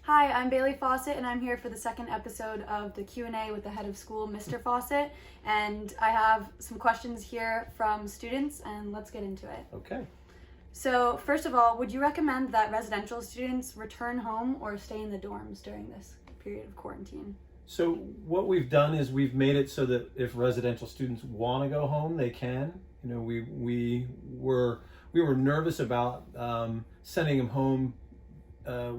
Hi, I'm Bailey Fawcett, and I'm here for the second episode of the Q&A with the head of school, Mr. Fawcett. And I have some questions here from students, and let's get into it. Okay. So, first of all, would you recommend that residential students return home or stay in the dorms during this period of quarantine? So what we've done is we've made it so that if residential students want to go home, they can. You know, we were nervous about sending them home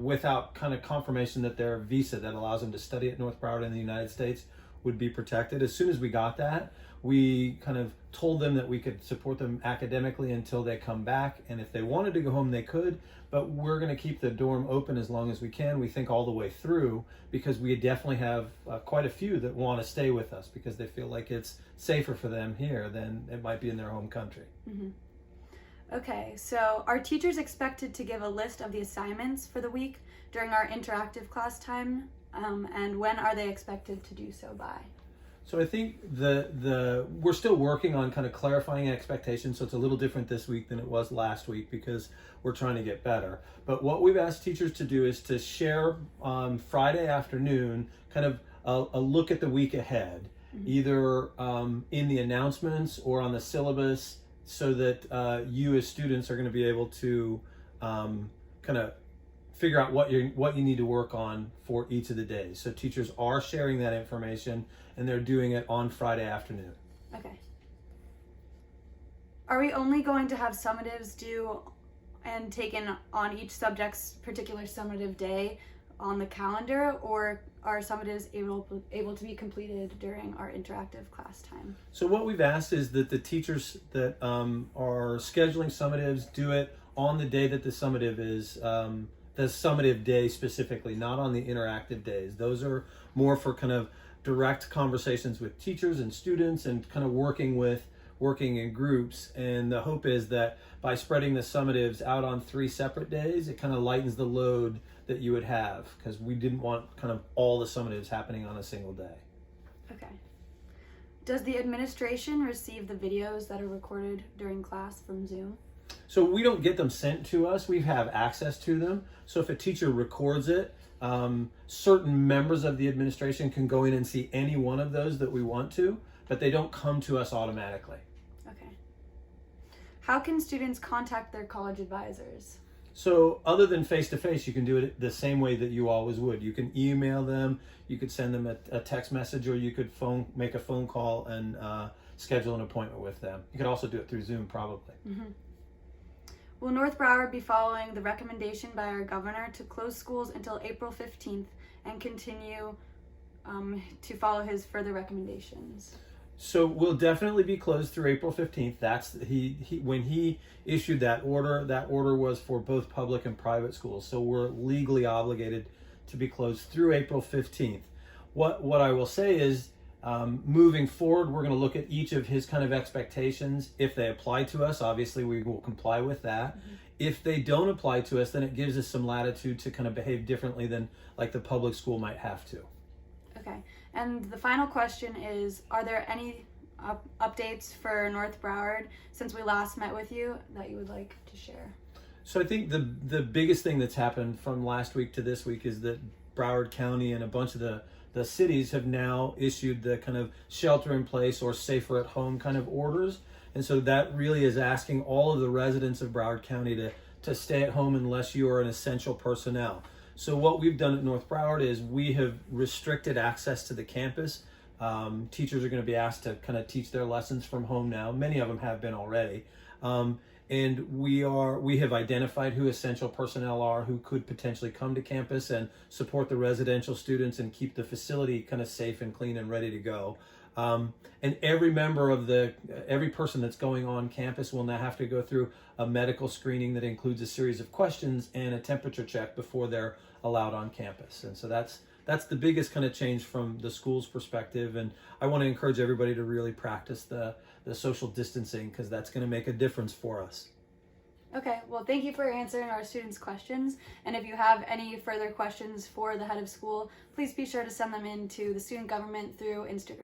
without kind of confirmation that their visa that allows them to study at North Broward in the United States would be protected. As soon as we got that, we kind of told them that we could support them academically until they come back, and if they wanted to go home, they could, but we're going to keep the dorm open as long as we can, we think all the way through, because we definitely have quite a few that want to stay with us because they feel like it's safer for them here than it might be in their home country. Mm-hmm. Okay, so are teachers expected to give a list of the assignments for the week during our interactive class time? And when are they expected to do so by? So I think we're still working on kind of clarifying expectations, so it's a little different this week than it was last week because we're trying to get better. But what we've asked teachers to do is to share on Friday afternoon kind of a look at the week ahead, either in the announcements or on the syllabus, so that you as students are going to be able to kind of figure out what you need to work on for each of the days. So teachers are sharing that information, and they're doing it on Friday afternoon. Okay. Are we only going to have summatives due and taken on each subject's particular summative day on the calendar, or are summatives able to be completed during our interactive class time? So what we've asked is that the teachers that are scheduling summatives do it on the day that the summative is, the summative day specifically, not on the interactive days. Those are more for kind of direct conversations with teachers and students and kind of working in groups. And the hope is that by spreading the summatives out on 3 separate days, it kind of lightens the load that you would have, because we didn't want kind of all the summatives happening on a single day. Okay. Does the administration receive the videos that are recorded during class from Zoom? So we don't get them sent to us. We have access to them. So if a teacher records it, certain members of the administration can go in and see any one of those that we want to, but they don't come to us automatically. Okay. How can students contact their college advisors? So other than face-to-face, you can do it the same way that you always would. You can email them, you could send them a text message, or you could make a phone call and schedule an appointment with them. You could also do it through Zoom, probably. Mm-hmm. Will North Broward be following the recommendation by our governor to close schools until April 15th and continue to follow his further recommendations? So we'll definitely be closed through April 15th. That's when he issued that order was for both public and private schools. So we're legally obligated to be closed through April 15th. What I will say is, moving forward, we're going to look at each of his kind of expectations. If they apply to us, obviously we will comply with that. Mm-hmm. If they don't apply to us, then it gives us some latitude to kind of behave differently than like the public school might have to. Okay. And the final question is, are there any updates for North Broward since we last met with you that you would like to share? So I think the biggest thing that's happened from last week to this week is that Broward County and a bunch of the cities have now issued the kind of shelter in place or safer at home kind of orders. And so that really is asking all of the residents of Broward County to stay at home unless you are an essential personnel. So what we've done at North Broward is we have restricted access to the campus. Teachers are going to be asked to kind of teach their lessons from home now. Many of them have been already. And we have identified who essential personnel are who could potentially come to campus and support the residential students and keep the facility kind of safe and clean and ready to go. And every person that's going on campus will now have to go through a medical screening that includes a series of questions and a temperature check before they're allowed on campus. And so that's the biggest kind of change from the school's perspective. And I want to encourage everybody to really practice the social distancing, because that's going to make a difference for us. Okay, well, thank you for answering our students' questions. And if you have any further questions for the head of school, please be sure to send them in to the student government through Instagram.